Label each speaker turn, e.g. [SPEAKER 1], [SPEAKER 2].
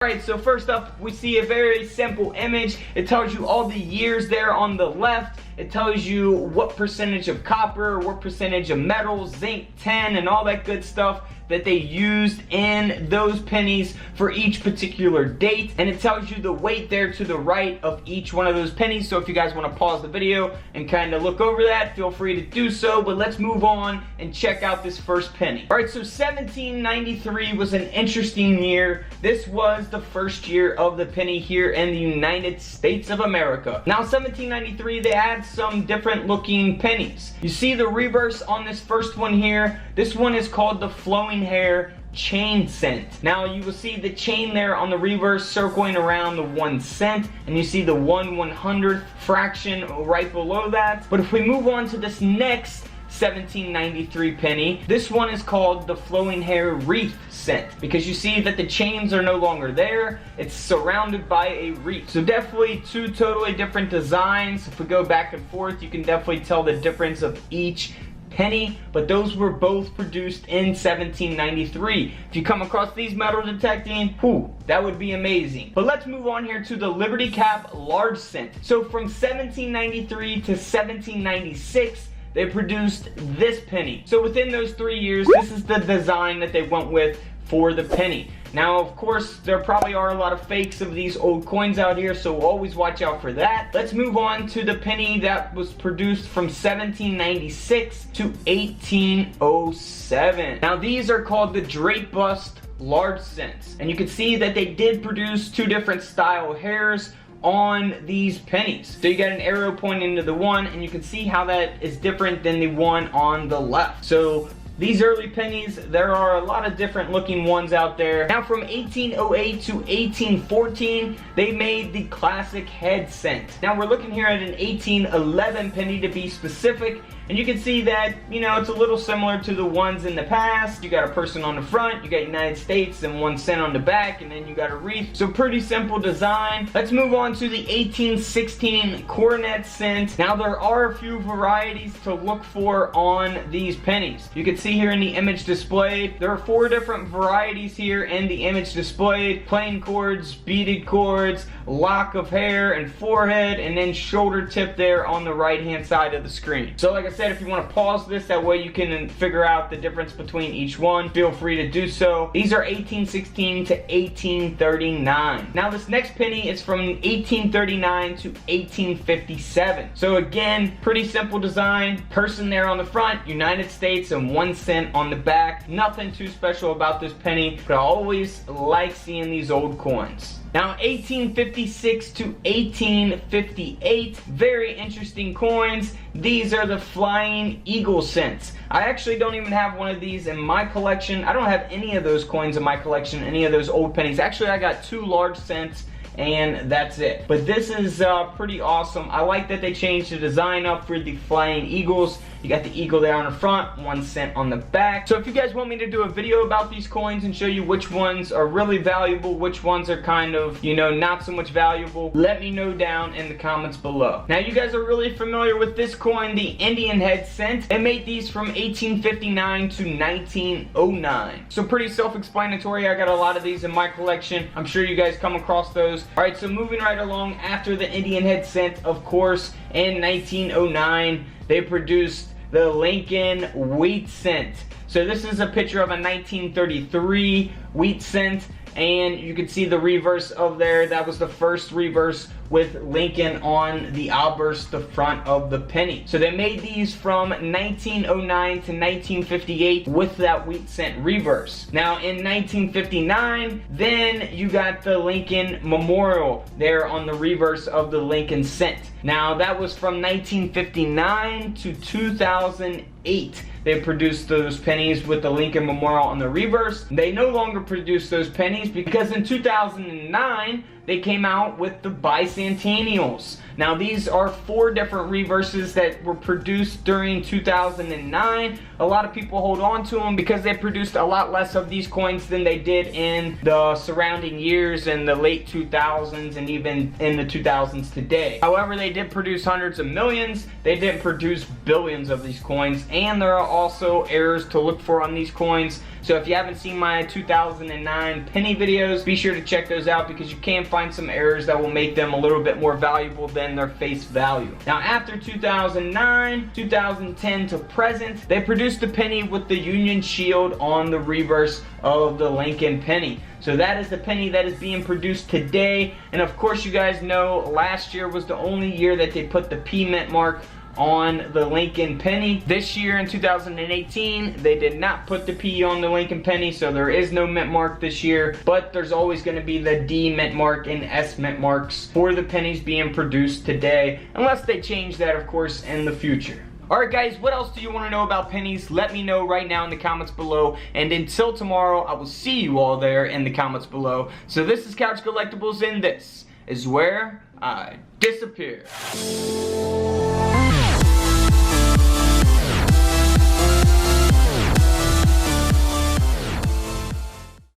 [SPEAKER 1] Alright, so first up, we see a very simple image. It tells you all the years there on the left. It tells you what percentage of copper, what percentage of metals, zinc, tin, and all that good stuff that they used in those pennies for each particular date. And it tells you the weight there to the right of each one of those pennies. So if you guys want to pause the video and kind of look over that, feel free to do so. But let's move on and check out this first penny. Alright, so 1793 was an interesting year. This was the first year of the penny here in the United States of America. Now 1793, they had some different looking pennies. You see the reverse on this first one here. This one is called the flowing hair chain cent. Now you will see the chain there on the reverse circling around the 1 cent, and you see the 1/100th fraction right below that. But if we move on to this next 1793 penny, this one is called the flowing hair wreath cent, because you see that the chains are no longer there. It's surrounded by a wreath. So definitely two totally different designs. If we go back and forth, you can definitely tell the difference of each penny, but those were both produced in 1793. If you come across these metal detecting, whew, that would be amazing. But let's move on here to the Liberty Cap large cent. So from 1793 to 1796, they produced this penny. So within those 3 years, this is the design that they went with for the penny. Now, of course, there probably are a lot of fakes of these old coins out here, so always watch out for that. Let's move on to the penny that was produced from 1796 to 1807. Now, these are called the Drake Bust large cents. And you can see that they did produce two different style hairs on these pennies. So you got an arrow pointing to the one, and you can see how that is different than the one on the left. So these early pennies, there are a lot of different looking ones out there. Now from 1808 to 1814, they made the classic head cent. Now we're looking here at an 1811 penny to be specific. And you can see that, you know, it's a little similar to the ones in the past. You got a person on the front, you got United States, and 1 cent on the back, and then you got a wreath. So pretty simple design. Let's move on to the 1816 coronet cent. Now there are a few varieties to look for on these pennies. You can see here in the image displayed, there are 4 different varieties here in the image displayed. Plain cords, beaded cords, lock of hair, and forehead, and then shoulder tip there on the right hand side of the screen. So like I said, if you want to pause this, that way you can figure out the difference between each one, feel free to do so. These are 1816 to 1839. Now this next penny is from 1839 to 1857. So again, pretty simple design. Person there on the front, United States, and 1 cent on the back. Nothing too special about this penny, but I always like seeing these old coins. Now 1856 to 1858, very interesting coins. These are the Flying Eagle cents. I actually don't even have one of these in my collection. I don't have any of those coins in my collection, any of those old pennies. Actually, I got 2 large cents, and that's it. But this is pretty awesome. I like that they changed the design up for the Flying Eagles. You got the eagle there on the front, 1 cent on the back. So if you guys want me to do a video about these coins and show you which ones are really valuable, which ones are kind of, you know, not so much valuable, let me know down in the comments below. Now you guys are really familiar with this coin, the Indian head cent. They made these from 1859 to 1909. So pretty self-explanatory. I got a lot of these in my collection. I'm sure you guys come across those. Alright, so moving right along, after the Indian head cent, of course, in 1909, they produced the Lincoln wheat cent. So this is a picture of a 1933 wheat cent, and you can see the reverse of there. That was the first reverse with Lincoln on the obverse, the front of the penny. So they made these from 1909 to 1958 with that wheat cent reverse. Now in 1959, then you got the Lincoln Memorial there on the reverse of the Lincoln cent. Now that was from 1959 to 2008. They produced those pennies with the Lincoln Memorial on the reverse. They no longer produce those pennies because in 2009, they came out with the Bicentennials. Now these are 4 different reverses that were produced during 2009. A lot of people hold on to them because they produced a lot less of these coins than they did in the surrounding years in the late 2000s and even in the 2000s today. However, they did produce hundreds of millions. They didn't produce billions of these coins, and there are also errors to look for on these coins. So if you haven't seen my 2009 penny videos, be sure to check those out because you can find some errors that will make them a little bit more valuable than their face value. Now after 2009, 2010 to present, they produced the penny with the Union Shield on the reverse of the Lincoln penny. So that is the penny that is being produced today. And of course you guys know last year was the only year that they put the P mint mark on the Lincoln penny. This year in 2018, they did not put the P on the Lincoln penny, so there is no mint mark this year, but there's always going to be the D mint mark and S mint marks for the pennies being produced today, unless they change that, of course, in the future. Alright guys, what else do you want to know about pennies? Let me know right now in the comments below. And until tomorrow, I will see you all there in the comments below. So this is Couch Collectibles, and this is where I disappear.